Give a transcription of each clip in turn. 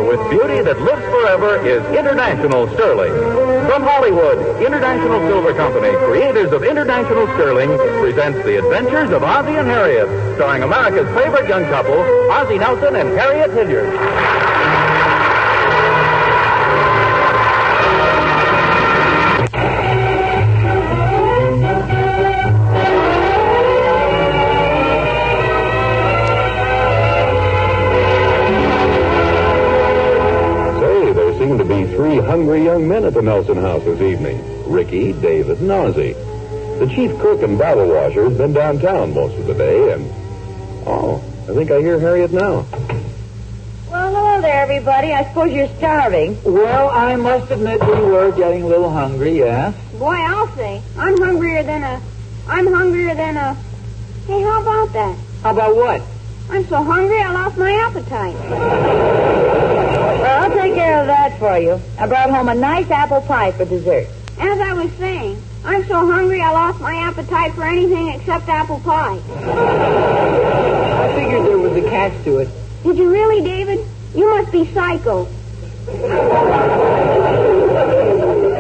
silver with beauty that lives forever is International Sterling. From Hollywood, International Silver Company, creators of International Sterling, presents The Adventures of Ozzie and Harriet, starring America's favorite young couple, Ozzie Nelson and Harriet Hilliard. Three hungry young men at the Nelson house this evening. Ricky, David, and Ozzie. The chief cook and bottle washer has been downtown most of the day, and... Oh, I think I hear Harriet now. Well, hello there, everybody. I suppose you're starving. Well, I must admit we were getting a little hungry, yes. Boy, I'll say. I'm hungrier than a... Hey, how about that? How about what? I'm so hungry I lost my appetite. Well, I'll take care of that for you. I brought home a nice apple pie for dessert. As I was saying, I'm so hungry I lost my appetite for anything except apple pie. I figured there was a catch to it. Did you really, David? You must be psycho.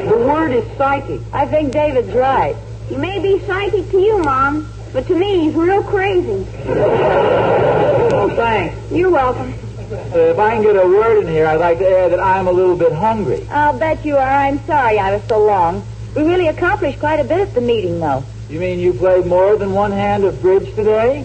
The word is psychic. I think David's right. He may be psychic to you, Mom, but to me he's real crazy. Oh, thanks. You're welcome. If I can get a word in here, I'd like to add that I'm a little bit hungry. I'll bet you are. I'm sorry I was so long. We really accomplished quite a bit at the meeting, though. You mean you played more than one hand of bridge today?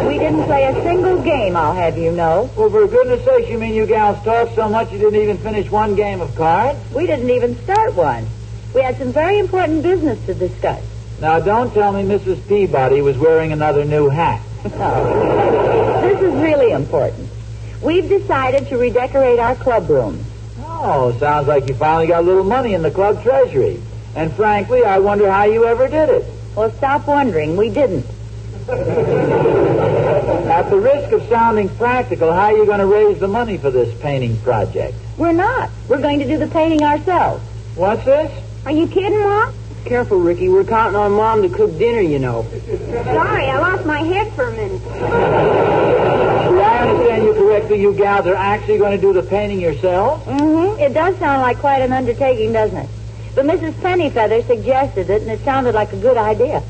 We didn't play a single game, I'll have you know. Well, for goodness sake, you mean you gals talked so much you didn't even finish one game of cards? We didn't even start one. We had some very important business to discuss. Now, don't tell me Mrs. Peabody was wearing another new hat. No. This is really important. We've decided to redecorate our club rooms. Oh, sounds like you finally got a little money in the club treasury. And frankly, I wonder how you ever did it. Well, stop wondering. We didn't. At the risk of sounding practical, how are you going to raise the money for this painting project? We're not. We're going to do the painting ourselves. What's this? Are you kidding, Mom? Careful, Ricky. We're counting on Mom to cook dinner, you know. Sorry, I lost my head for a minute. Do I understand you correctly? You gals are actually going to do the painting yourselves? Mm-hmm. It does sound like quite an undertaking, doesn't it? But Mrs. Pennyfeather suggested it, and it sounded like a good idea.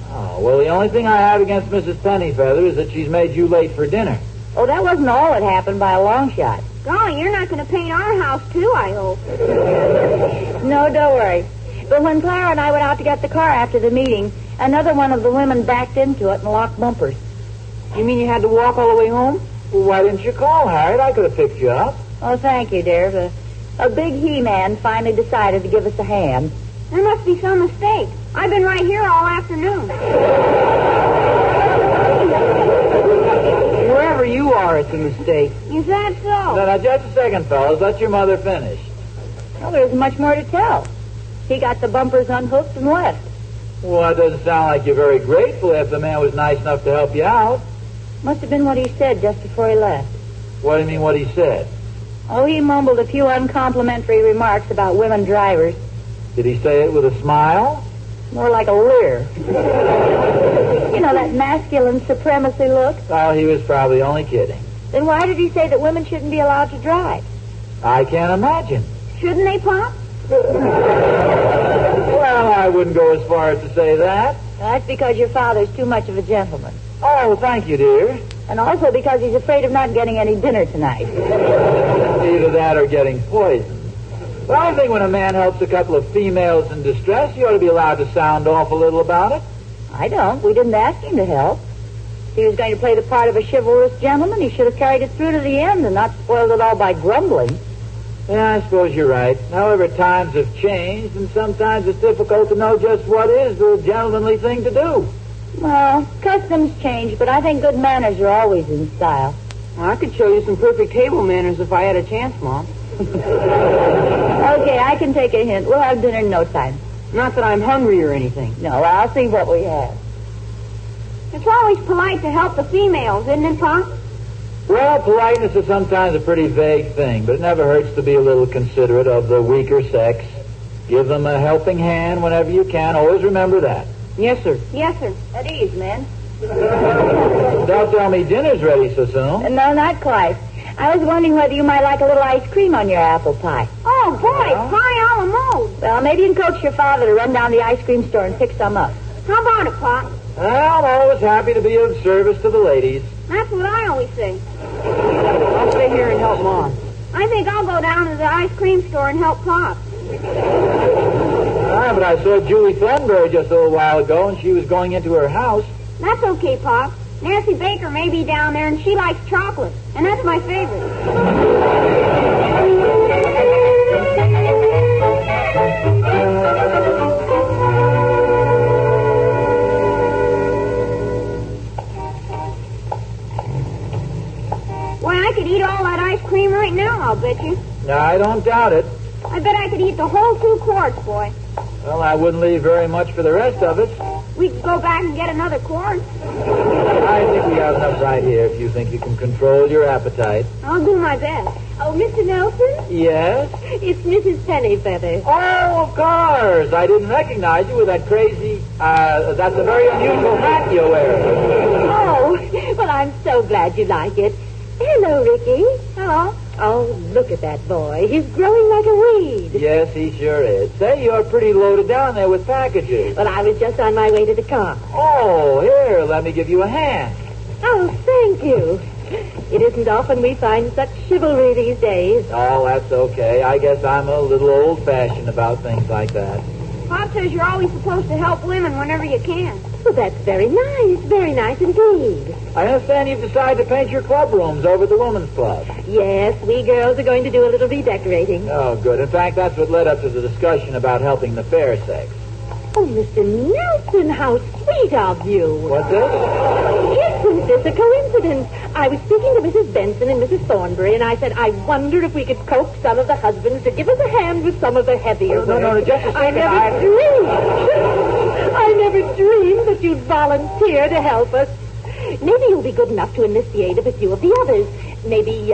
Oh, well, the only thing I have against Mrs. Pennyfeather is that she's made you late for dinner. Oh, that wasn't all that happened by a long shot. Golly, you're not going to paint our house, too, I hope. No, don't worry. But when Clara and I went out to get the car after the meeting, another one of the women backed into it and locked bumpers. You mean you had to walk all the way home? Well, why didn't you call, Harriet? I could have picked you up. Oh, thank you, dear. A big he-man finally decided to give us a hand. There must be some mistake. I've been right here all afternoon. Wherever you are, it's a mistake. Is that so? Now, just a second, fellas. Let your mother finish. Well, there isn't much more to tell. He got the bumpers unhooked and left. Well, that doesn't sound like you're very grateful if the man was nice enough to help you out. Must have been what he said just before he left. What do you mean, what he said? Oh, he mumbled a few uncomplimentary remarks about women drivers. Did he say it with a smile? More like a leer. You know, that masculine supremacy look? Oh, he was probably only kidding. Then why did he say that women shouldn't be allowed to drive? I can't imagine. Shouldn't they, Pop? Well, I wouldn't go as far as to say that. That's because your father's too much of a gentleman. Oh, thank you, dear. And also because he's afraid of not getting any dinner tonight. Either that or getting poisoned. Well, I think when a man helps a couple of females in distress, he ought to be allowed to sound off a little about it. I don't. We didn't ask him to help. If he was going to play the part of a chivalrous gentleman, he should have carried it through to the end and not spoiled it all by grumbling. Yeah, I suppose you're right. However, times have changed, and sometimes it's difficult to know just what is the gentlemanly thing to do. Well, customs change, but I think good manners are always in style. Well, I could show you some perfect table manners if I had a chance, Mom. Okay, I can take a hint. We'll have dinner in no time. Not that I'm hungry or anything. No, I'll see what we have. It's always polite to help the females, isn't it, Pop? Well, politeness is sometimes a pretty vague thing, but it never hurts to be a little considerate of the weaker sex. Give them a helping hand whenever you can. Always remember that. Yes, sir. Yes, sir. At ease, men. Don't tell me dinner's ready so soon. No, not quite. I was wondering whether you might like a little ice cream on your apple pie. Oh, boy, pie a la mode. Well, maybe you can coax your father to run down to the ice cream store and pick some up. How about it, Pop? Well, I'm always happy to be of service to the ladies. That's what I always say. I'll stay here and help Mom. I think I'll go down to the ice cream store and help Pop. But I saw Julie Thornberry just a little while ago, and she was going into her house. That's okay, Pop. Nancy Baker may be down there, and she likes chocolate, and that's my favorite. Why, I could eat all that ice cream right now, I'll bet you. No, I don't doubt it. I bet I could eat the whole 2 quarts, boy. Well, I wouldn't leave very much for the rest of us. We could go back and get another quart. I think we have enough right here if you think you can control your appetite. I'll do my best. Oh, Mr. Nelson? Yes? It's Mrs. Pennyfeather. Oh, of course. I didn't recognize you with that crazy, that's a very unusual hat you're wearing. Oh, well, I'm so glad you like it. Hello, Ricky. Hello. Oh, look at that boy. He's growing like a weed. Yes, he sure is. Say, you're pretty loaded down there with packages. Well, I was just on my way to the car. Oh, here, let me give you a hand. Oh, thank you. It isn't often we find such chivalry these days. Oh, that's okay. I guess I'm a little old-fashioned about things like that. Pop says you're always supposed to help women whenever you can. Well, that's very nice indeed. I understand you've decided to paint your club rooms over at the Women's Club. Yes, we girls are going to do a little redecorating. Oh, good. In fact, that's what led up to the discussion about helping the fair sex. Oh, Mr. Nelson, how sweet of you. What's this? Isn't this a coincidence? I was speaking to Mrs. Benson and Mrs. Thornberry, and I said, I wonder if we could coax some of the husbands to give us a hand with some of the heavier No, work. just a second. I never dreamed that you'd volunteer to help us. Maybe you'll be good enough to enlist the aid of a few of the others. Maybe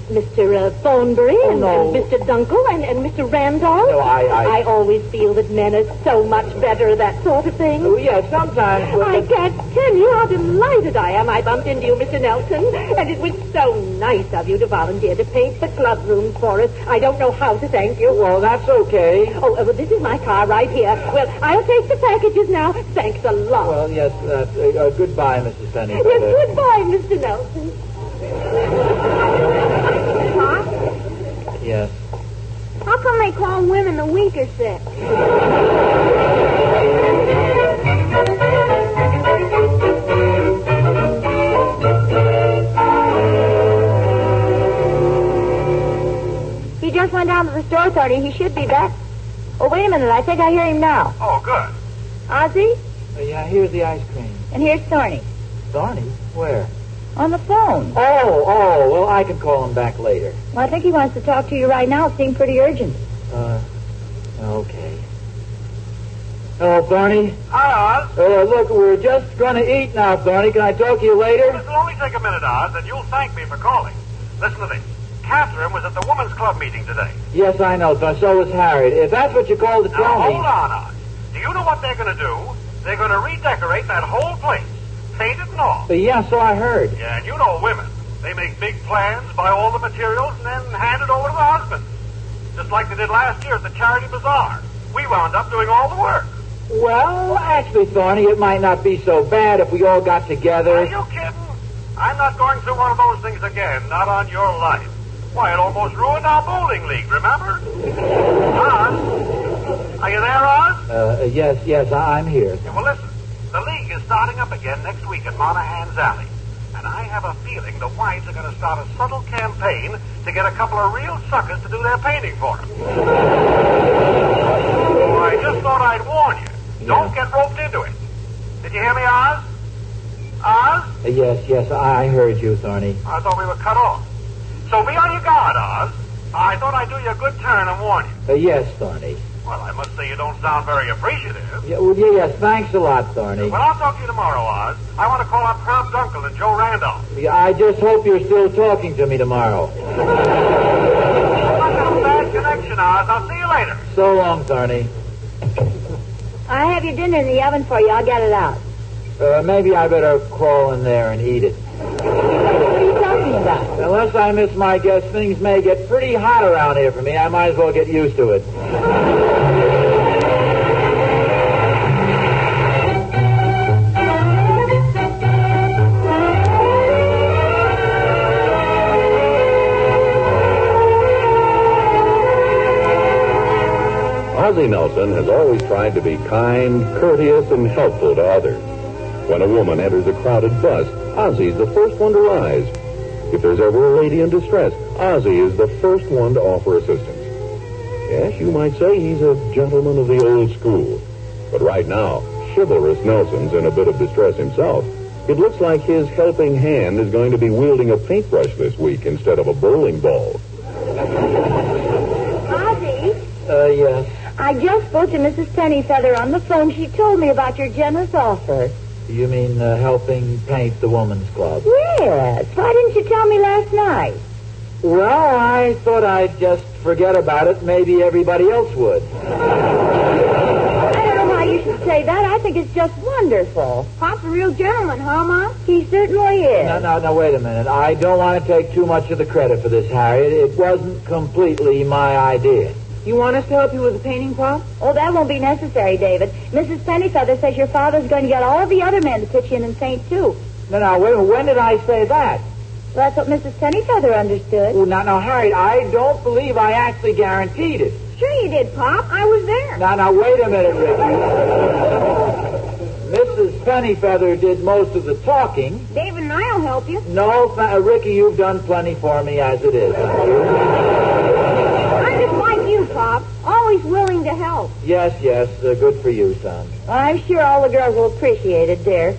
Mr. Thornberry and Mr. Dunkel and Mr. Randolph. No, I always feel that men are so much better at that sort of thing. Oh, yeah, sometimes. I can't tell you how delighted I am I bumped into you, Mr. Nelson. And it was so nice of you to volunteer to paint the club rooms for us. I don't know how to thank you. Well, that's okay. Oh, well, this is my car right here. Well, I'll take the packages now. Thanks a lot. Well, yes, goodbye, Mrs. Penny. Yes, goodbye, Mr. Nelson. Pop? Yes. How come they call women the weaker sex? He just went down to the store, Tony. He should be back. Oh, wait a minute. I think I hear him now. Oh, good. Ozzie? Yeah, here's the ice cream. And here's Thorny. Thorny? Where? On the phone. Oh, well, I can call him back later. Well, I think he wants to talk to you right now. It seemed pretty urgent. Okay. Hello, Thorny. Hi, Oz. Look, we're just going to eat now, Thorny. Can I talk to you later? This will only take a minute, Oz, and you'll thank me for calling. Listen to this. Catherine was at the Women's Club meeting today. Yes, I know, Thorny. So was Harriet. If that's what you called to tell Now, me... hold on, Oz. Do you know what they're going to do? They're going to redecorate that whole place. Paint it and all. Yeah, so I heard. Yeah, and you know women. They make big plans, buy all the materials, and then hand it over to the husband. Just like they did last year at the Charity Bazaar. We wound up doing all the work. Well, actually, Thorny, it might not be so bad if we all got together. Are you kidding? I'm not going through one of those things again, not on your life. Why, it almost ruined our bowling league, remember? Oz? Are you there, Oz? Yes, I'm here. Yeah, well, listen. The league is starting up again next week at Monahan's Alley. And I have a feeling the wives are going to start a subtle campaign to get a couple of real suckers to do their painting for them. Oh, I just thought I'd warn you. Don't get roped into it. Did you hear me, Oz? Oz? Yes, I heard you, Thorny. I thought we were cut off. So be on your guard, Oz. I thought I'd do you a good turn and warn you. Yes, Thorny. Well, I must say you don't sound very appreciative. Yes, thanks a lot, Thorny. Well, I'll talk to you tomorrow, Oz. I want to call up Herb Dunkel and Joe Randolph. Yeah, I just hope you're still talking to me tomorrow. Well, I've got a bad connection, Oz. I'll see you later. So long, Thorny. I have your dinner in the oven for you. I'll get it out. Maybe I better crawl in there and eat it. What are you talking about? Unless I miss my guess, things may get pretty hot around here for me. I might as well get used to it. Ozzie Nelson has always tried to be kind, courteous, and helpful to others. When a woman enters a crowded bus, Ozzie's the first one to rise. If there's ever a lady in distress, Ozzie is the first one to offer assistance. Yes, you might say he's a gentleman of the old school. But right now, chivalrous Nelson's in a bit of distress himself. It looks like his helping hand is going to be wielding a paintbrush this week instead of a bowling ball. Ozzie? Yes. I just spoke to Mrs. Pennyfeather on the phone. She told me about your generous offer. You mean helping paint the woman's club? Yes. Why didn't you tell me last night? Well, I thought I'd just forget about it. Maybe everybody else would. I don't know why you should say that. I think it's just wonderful. Pop's a real gentleman, huh, Mom? He certainly is. No, wait a minute. I don't want to take too much of the credit for this, Harriet. It wasn't completely my idea. You want us to help you with the painting, Pop? Oh, that won't be necessary, David. Mrs. Pennyfeather says your father's going to get all the other men to pitch in and paint, too. No, wait a minute. When did I say that? Well, that's what Mrs. Pennyfeather understood. Oh, now, Harriet, I don't believe I actually guaranteed it. Sure you did, Pop. I was there. Now, wait a minute, Ricky. Mrs. Pennyfeather did most of the talking. David and I'll help you. No, Ricky, you've done plenty for me as it is. I'm just like you, Pop. Always willing to help. Yes, good for you, son. Well, I'm sure all the girls will appreciate it, dear.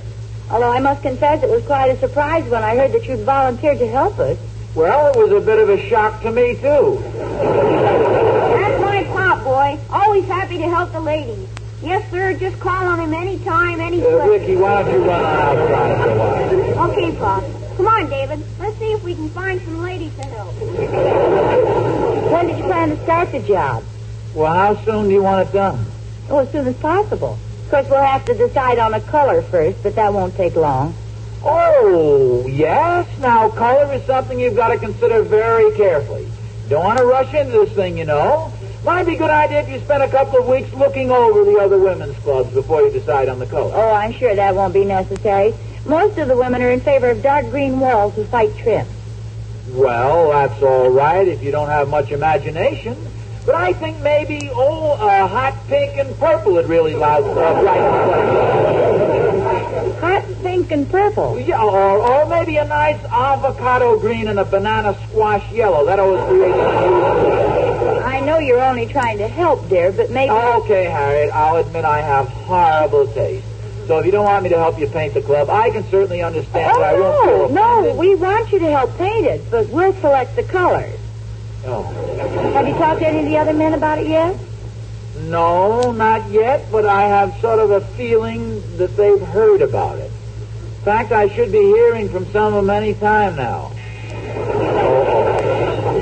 Although I must confess it was quite a surprise when I heard that you'd volunteered to help us. Well, it was a bit of a shock to me, too. That's my Pop, boy. Always happy to help the ladies. Yes, sir. Just call on him anytime, any place. Ricky, why don't you run outside for a while? Okay, Pop. Come on, David. Let's see if we can find some ladies to help. When did you plan to start the job? Well, how soon do you want it done? Oh, as soon as possible. Of course, we'll have to decide on a color first, but that won't take long. Oh, yes. Now, color is something you've got to consider very carefully. Don't want to rush into this thing, you know. Might be a good idea if you spend a couple of weeks looking over the other women's clubs before you decide on the color. Oh, I'm sure that won't be necessary. Most of the women are in favor of dark green walls with white trim. Well, that's all right if you don't have much imagination. But I think maybe, hot pink and purple would really brighten the place. Hot pink and purple? Yeah, or maybe a nice avocado green and a banana squash yellow. That always creates I know you're only trying to help, dear, but maybe... Okay, Harriet, I'll admit I have horrible taste. So if you don't want me to help you paint the club, I can certainly understand that I won't feel offended. No, we want you to help paint it, but we'll select the colors. Oh. Have you talked to any of the other men about it yet? No, not yet, but I have sort of a feeling that they've heard about it. In fact, I should be hearing from some of them any time now.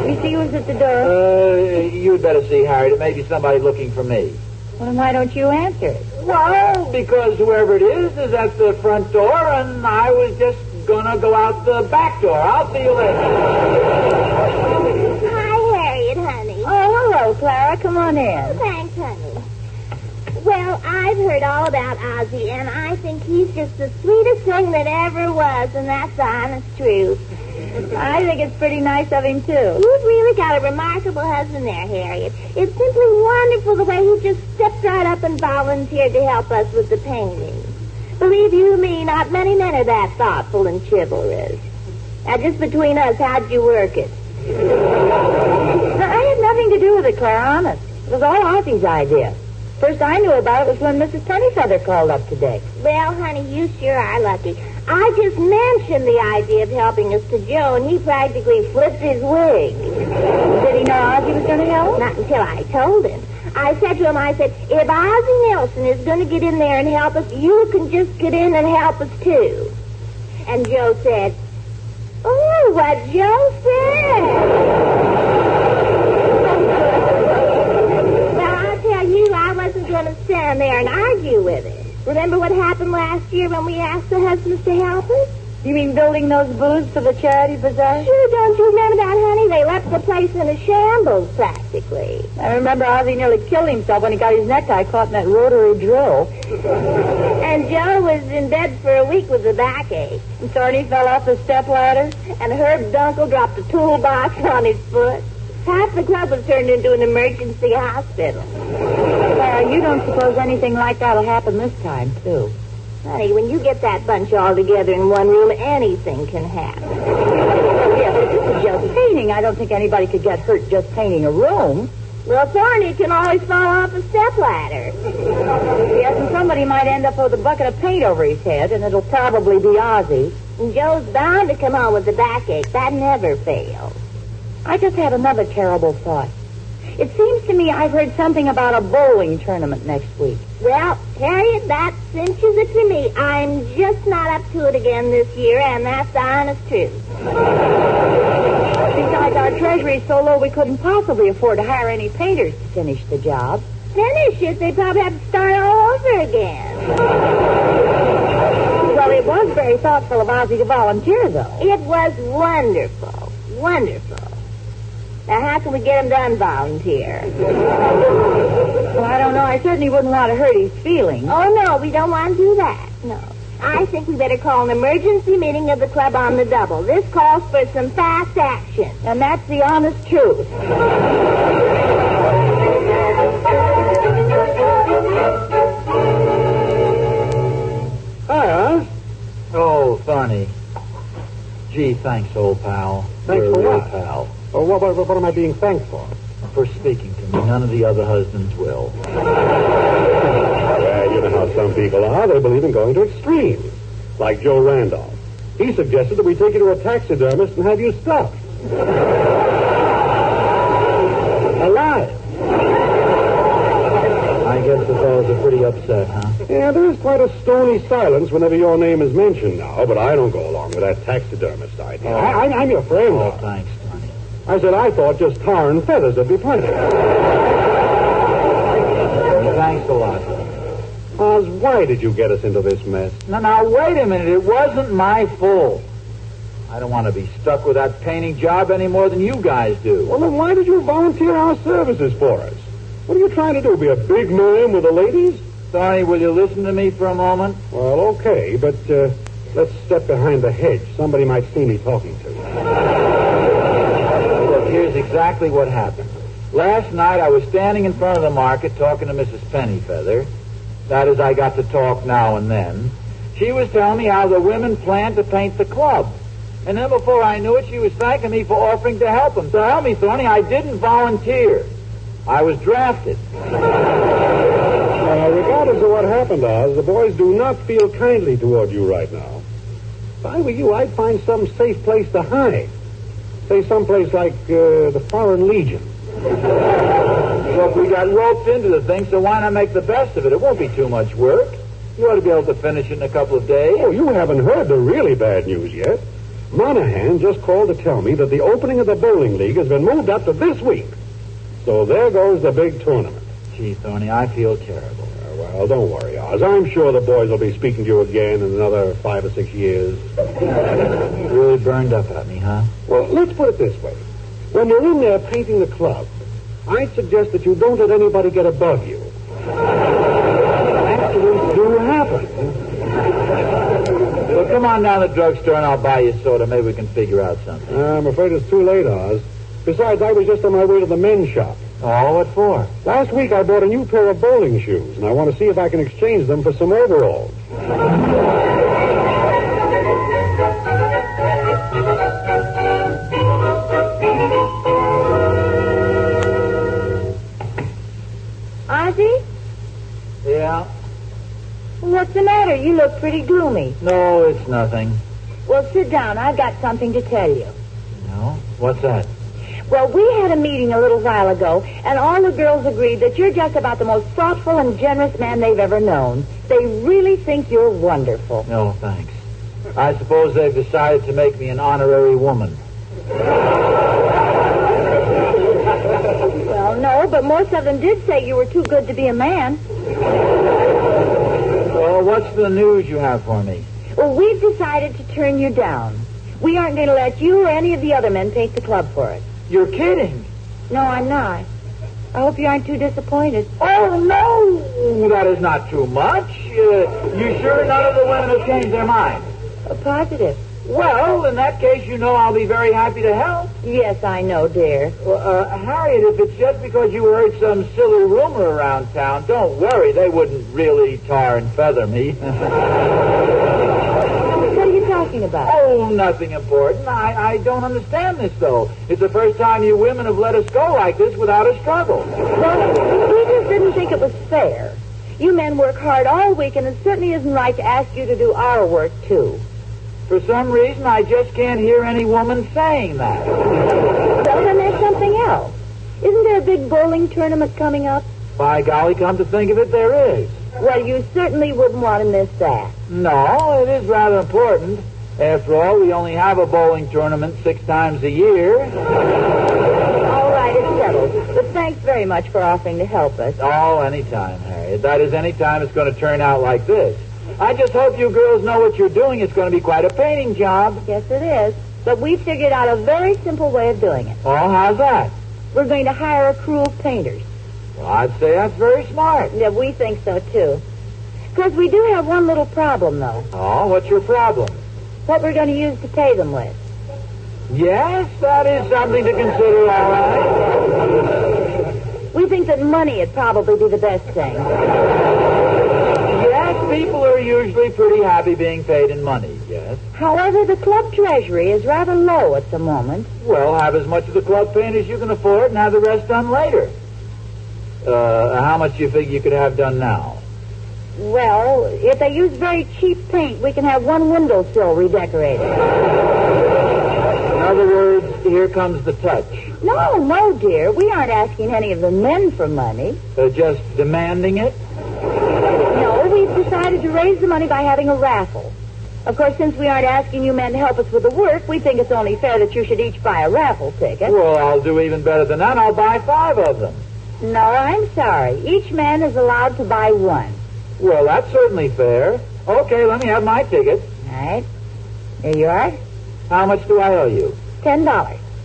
You see who's at the door? You'd better see, Harriet. It may be somebody looking for me. Well, then why don't you answer it? Well, because whoever it is at the front door, and I was just gonna go out the back door. I'll see you later. Hi, Harriet, honey. Oh, hello, Clara. Come on in. Thanks, honey. Well, I've heard all about Ozzie, and I think he's just the sweetest thing that ever was, and that's the honest truth. I think it's pretty nice of him, too. You've really got a remarkable husband there, Harriet. It's simply wonderful the way he just stepped right up and volunteered to help us with the painting. Believe you me, not many men are that thoughtful and chivalrous. Now, just between us, how'd you work it? Now, I had nothing to do with it, Clara, honest. It was all Ozzie's idea. First I knew about it was when Mrs. Pennyfeather called up today. Well, honey, you sure are lucky. I just mentioned the idea of helping us to Joe, and he practically flipped his wig. Did he know Ozzie was going to help? Not until I told him. I said to him, if Ozzie Nelson is going to get in there and help us, you can just get in and help us, too. And Joe said, oh, what Joe said. Well, I'll tell you, I wasn't going to stand there and argue with it. Remember what happened last year when we asked the husbands to help us? You mean building those booths for the charity bazaar? Sure, don't you remember that, honey? They left the place in a shambles, practically. I remember Ozzie nearly killed himself when he got his necktie caught in that rotary drill. And Joe was in bed for a week with a backache. And Thorny fell off the stepladder. And Herb Dunkel dropped a toolbox on his foot. Half the club was turned into an emergency hospital. Clara, you don't suppose anything like that'll happen this time, too? Honey, when you get that bunch all together in one room, anything can happen. Oh, yeah, but this is just painting. I don't think anybody could get hurt just painting a room. Well, Thorny can always fall off a stepladder. Yes, and somebody might end up with a bucket of paint over his head, and it'll probably be Ozzie. And Joe's bound to come home with a backache. That never fails. I just had another terrible thought. It seems to me I've heard something about a bowling tournament next week. Well, Harriet, that cinches it for me. I'm just not up to it again this year, and that's the honest truth. Besides, our treasury's so low we couldn't possibly afford to hire any painters to finish the job. Finish it? They probably have to start all over again. Well, it was very thoughtful of Ozzie to volunteer, though. It was wonderful. Wonderful. Now, how can we get him to unvolunteer? Well, I don't know. I certainly wouldn't want to hurt his feelings. Oh, no, we don't want to do that. No. I think we better call an emergency meeting of the club on the double. This calls for some fast action. And that's the honest truth. Hi, Oz. Oh, Thorny. Gee, thanks, old pal. Thanks You're for a real what? pal. Oh, what am I being thanked for? For speaking to me. None of the other husbands will. Well, you know how some people are. They believe in going to extremes. Like Joe Randolph. He suggested that we take you to a taxidermist and have you stuffed. Alive. I guess the fellows are pretty upset, huh? Yeah, there is quite a stony silence whenever your name is mentioned now, but I don't go along with that taxidermist idea. Oh. I'm your friend. Oh, thanks, Tony. I said I thought just tar and feathers would be plenty. Thanks a lot. Oz, why did you get us into this mess? Now, wait a minute. It wasn't my fault. I don't want to be stuck with that painting job any more than you guys do. Well, then why did you volunteer our services for us? What are you trying to do, be a big man with the ladies? Tony, will you listen to me for a moment? Well, okay, but let's step behind the hedge. Somebody might see me talking to you. Look, here's exactly what happened. Last night I was standing in front of the market talking to Mrs. Pennyfeather. That is, I got to talk now and then. She was telling me how the women planned to paint the club. And then before I knew it, she was thanking me for offering to help them. So help me, Thorny, I didn't volunteer. I was drafted. Regardless of what happened, Oz, the boys do not feel kindly toward you right now. If I were you, I'd find some safe place to hide. Say someplace like the Foreign Legion. Look, we got roped into the thing, so why not make the best of it? It won't be too much work. You ought to be able to finish it in a couple of days. Oh, you haven't heard the really bad news yet. Monahan just called to tell me that the opening of the bowling league has been moved up to this week. So there goes the big tournament. Gee, Thorny, I feel terrible. Well, don't worry, Oz. I'm sure the boys will be speaking to you again in another 5 or 6 years. Really burned up at me, huh? Well, let's put it this way. When you're in there painting the club, I'd suggest that you don't let anybody get above you. Accidents do happen. Well, come on down to the drugstore and I'll buy you soda. Maybe we can figure out something. I'm afraid it's too late, Oz. Besides, I was just on my way to the men's shop. Oh, what for? Last week I bought a new pair of bowling shoes, and I want to see if I can exchange them for some overalls. Ozzie? Yeah? What's the matter? You look pretty gloomy. No, it's nothing. Well, sit down. I've got something to tell you. No? What's that? Well, we had a meeting a little while ago, and all the girls agreed that you're just about the most thoughtful and generous man they've ever known. They really think you're wonderful. No, thanks. I suppose they've decided to make me an honorary woman. Well, no, but most of them did say you were too good to be a man. Well, what's the news you have for me? Well, we've decided to turn you down. We aren't going to let you or any of the other men paint the club for us. You're kidding. No, I'm not. I hope you aren't too disappointed. Oh, no! That is not too much. You sure none of the women have changed their mind? Positive. Well, in that case, you know I'll be very happy to help. Yes, I know, dear. Well, Harriet, if it's just because you heard some silly rumor around town, don't worry. They wouldn't really tar and feather me. What are you talking about? Oh, nothing important. I don't understand this, though. It's the first time you women have let us go like this without a struggle. Well, we just didn't think it was fair. You men work hard all week, and it certainly isn't right to ask you to do our work, too. For some reason, I just can't hear any woman saying that. Well, then there's something else. Isn't there a big bowling tournament coming up? By golly, come to think of it, there is. Well, you certainly wouldn't want to miss that. No, it is rather important. After all, we only have a bowling tournament 6 times a year. All right, it's settled. But thanks very much for offering to help us. Oh, anytime, Harriet. That is, anytime it's going to turn out like this. I just hope you girls know what you're doing. It's going to be quite a painting job. Yes, it is. But we figured out a very simple way of doing it. Oh, how's that? We're going to hire a crew of painters. Well, I'd say that's very smart. Yeah, we think so, too. Of course, we do have one little problem, though. Oh, what's your problem? What we're going to use to pay them with. Yes, that is something to consider, all right. We think that money would probably be the best thing. Yes, people are usually pretty happy being paid in money, yes. However, the club treasury is rather low at the moment. Well, have as much of the club paint as you can afford and have the rest done later. How much do you figure you could have done now? Well, if they use very cheap paint, we can have one windowsill redecorated. In other words, here comes the touch. No, dear. We aren't asking any of the men for money. Just demanding it? No, we've decided to raise the money by having a raffle. Of course, since we aren't asking you men to help us with the work, we think it's only fair that you should each buy a raffle ticket. Well, I'll do even better than that. I'll buy 5 of them. No, I'm sorry. Each man is allowed to buy one. Well, that's certainly fair. Okay, let me have my ticket. All right. There you are. How much do I owe you? $10.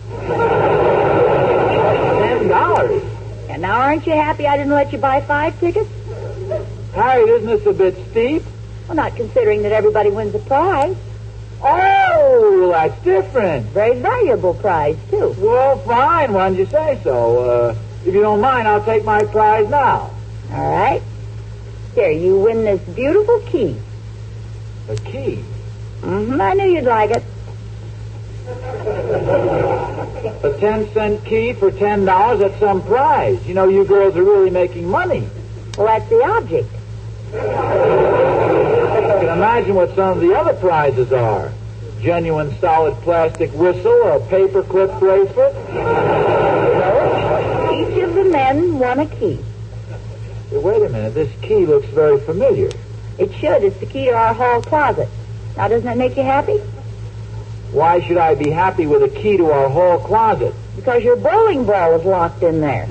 $10? And now aren't you happy I didn't let you buy 5 tickets? Harriet, isn't this a bit steep? Well, not considering that everybody wins a prize. Oh, that's different. Very valuable prize, too. Well, fine. Why didn't you say so? If you don't mind, I'll take my prize now. All right. Here, you win this beautiful key. A key? Mm-hmm. I knew you'd like it. A 10-cent key for $10? That's some prize. You know, you girls are really making money. Well, that's the object. You can imagine what some of the other prizes are. Genuine solid plastic whistle, a paperclip bracelet. Each of the men won a key. Hey, wait a minute. This key looks very familiar. It should. It's the key to our hall closet. Now, doesn't that make you happy? Why should I be happy with a key to our hall closet? Because your bowling ball was locked in there.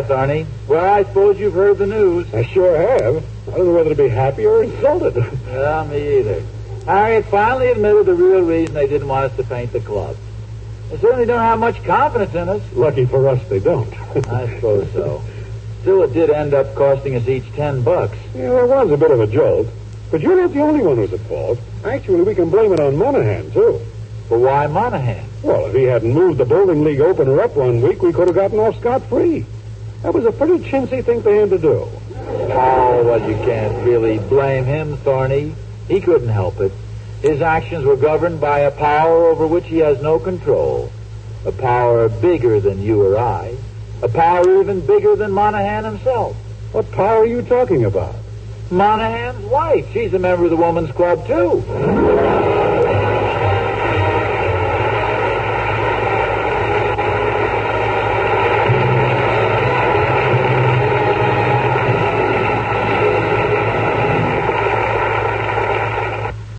Arnie. Well, I suppose you've heard the news. I sure have. I don't know whether to be happy or insulted. Yeah, me either. Harriet finally admitted the real reason they didn't want us to paint the club. They certainly don't have much confidence in us. Lucky for us, they don't. I suppose so. Still, it did end up costing us each $10. Yeah, well, it was a bit of a jolt. But you're not the only one who's at fault. Actually, we can blame it on Monahan, too. But why Monahan? Well, if he hadn't moved the bowling league opener up 1 week, we could have gotten off scot-free. That was a pretty chintzy thing for him to do. Oh, well, you can't really blame him, Thorny. He couldn't help it. His actions were governed by a power over which he has no control. A power bigger than you or I. A power even bigger than Monahan himself. What power are you talking about? Monahan's wife. She's a member of the woman's club, too.